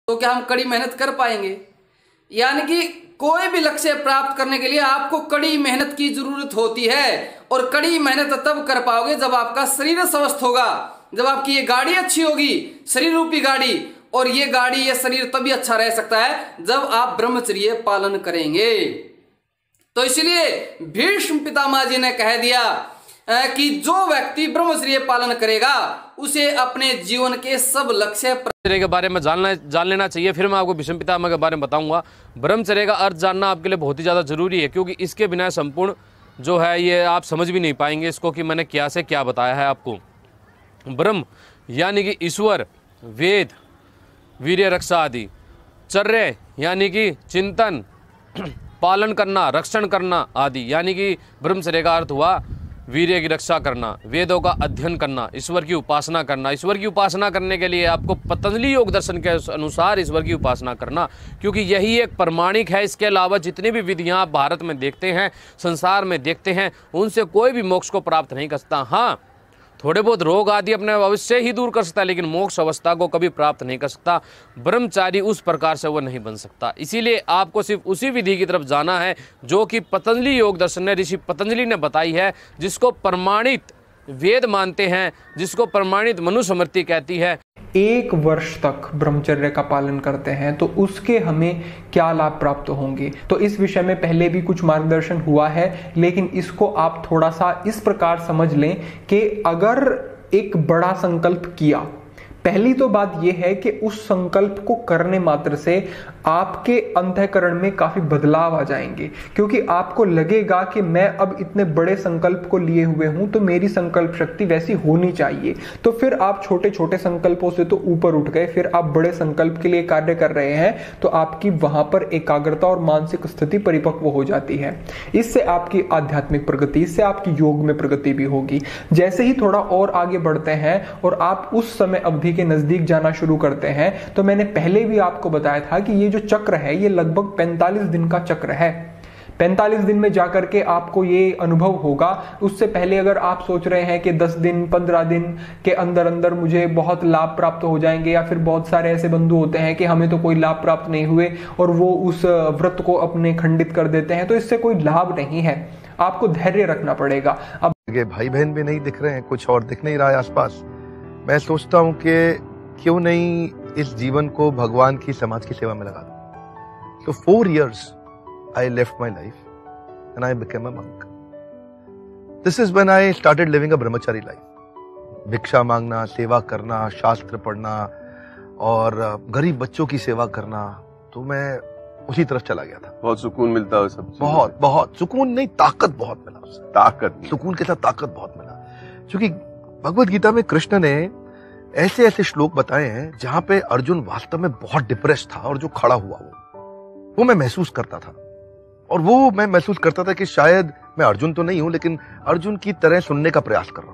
तो क्या हम कड़ी मेहनत कर पाएंगे? यानी कि कोई भी लक्ष्य प्राप्त करने के लिए आपको कड़ी मेहनत की जरूरत होती है, और कड़ी मेहनत तब कर पाओगे जब आपका शरीर स्वस्थ होगा, जब आपकी ये गाड़ी अच्छी होगी, शरीर रूपी गाड़ी। और ये गाड़ी, ये शरीर तभी अच्छा रह सकता है जब आप ब्रह्मचर्य पालन करेंगे। तो इसलिए भीष्म पितामह जी ने कह दिया कि जो व्यक्ति ब्रह्मचर्य पालन करेगा उसे अपने जीवन के सब लक्ष्य के बारे में जान लेना चाहिए। फिर मैं आपको भीष्म पितामह के बारे में बताऊंगा। ब्रह्मचर्य का अर्थ जानना आपके लिए बहुत ही ज़्यादा जरूरी है, क्योंकि इसके बिना संपूर्ण जो है ये आप समझ भी नहीं पाएंगे इसको कि मैंने क्या से क्या बताया है आपको। ब्रह्म यानी कि ईश्वर, वेद, वीर्य, रक्षा आदि। चर्य यानी कि चिंतन, पालन करना, रक्षण करना आदि। यानी कि ब्रह्मचर्य का अर्थ हुआ वीर्य की रक्षा करना, वेदों का अध्ययन करना, ईश्वर की उपासना करना। ईश्वर की उपासना करने के लिए आपको पतंजलि योग दर्शन के अनुसार ईश्वर की उपासना करना, क्योंकि यही एक प्रमाणिक है। इसके अलावा जितनी भी विधियां आप भारत में देखते हैं, संसार में देखते हैं, उनसे कोई भी मोक्ष को प्राप्त नहीं कर सकता। हाँ, थोड़े बहुत रोग आदि अपने अवश्य ही दूर कर सकता है, लेकिन मोक्ष अवस्था को कभी प्राप्त नहीं कर सकता। ब्रह्मचारी उस प्रकार से वो नहीं बन सकता। इसीलिए आपको सिर्फ उसी विधि की तरफ जाना है जो कि पतंजलि योग दर्शन ने, ऋषि पतंजलि ने बताई है, जिसको प्रमाणित वेद मानते हैं, जिसको प्रमाणित मनुस्मृति कहती है। 1 वर्ष तक ब्रह्मचर्य का पालन करते हैं तो उसके हमें क्या लाभ प्राप्त होंगे, तो इस विषय में पहले भी कुछ मार्गदर्शन हुआ है, लेकिन इसको आप थोड़ा सा इस प्रकार समझ लें कि अगर एक बड़ा संकल्प किया, पहली तो बात यह है कि उस संकल्प को करने मात्र से आपके अंतःकरण में काफी बदलाव आ जाएंगे, क्योंकि आपको लगेगा कि मैं अब इतने बड़े संकल्प को लिए हुए हूं तो मेरी संकल्प शक्ति वैसी होनी चाहिए। तो फिर आप छोटे छोटे संकल्पों से तो ऊपर उठ गए, फिर आप बड़े संकल्प के लिए कार्य कर रहे हैं, तो आपकी वहां पर एकाग्रता और मानसिक स्थिति परिपक्व हो जाती है। इससे आपकी आध्यात्मिक प्रगति, इससे आपकी योग में प्रगति भी होगी। जैसे ही थोड़ा और आगे बढ़ते हैं और आप उस समय अवधि के नजदीक जाना शुरू करते हैं, तो मैंने पहले भी आपको बताया था कि ये जो चक्र है ये लगभग 45 दिन का चक्र है। 45 दिन में जाकर के आपको ये अनुभव होगा। उससे पहले अगर आप सोच रहे हैं कि 10 दिन 15 दिन के अंदर अंदर मुझे बहुत लाभ प्राप्त हो जाएंगे, या फिर बहुत सारे ऐसे बंधु होते हैं कि हमें तो कोई लाभ प्राप्त नहीं हुए और वो उस व्रत को अपने खंडित कर देते हैं, तो इससे कोई लाभ नहीं है। आपको धैर्य रखना पड़ेगा। अब भाई बहन भी नहीं दिख रहे हैं, कुछ और दिख नहीं रहा है आसपास। मैं सोचता हूं कि क्यों नहीं इस जीवन को भगवान की, समाज की सेवा में लगा दूं। तो 4 years I left my life and I became a monk. This is when I started living a brahmachari life. भिक्षा मांगना, सेवा करना, शास्त्र पढ़ना और गरीब बच्चों की सेवा करना, तो मैं उसी तरफ चला गया था। बहुत सुकून मिलता है सब। बहुत सुकून नहीं, ताकत बहुत मिला उससे। ताकत, सुकून के साथ ताकत बहुत मिला, क्योंकि भगवद गीता में कृष्ण ने ऐसे ऐसे श्लोक बताए हैं जहां पे अर्जुन वास्तव में बहुत डिप्रेस था, और जो खड़ा हुआ वो मैं महसूस करता था। और वो मैं महसूस करता था कि शायद मैं अर्जुन तो नहीं हूं, लेकिन अर्जुन की तरह सुनने का प्रयास कर रहा हूं।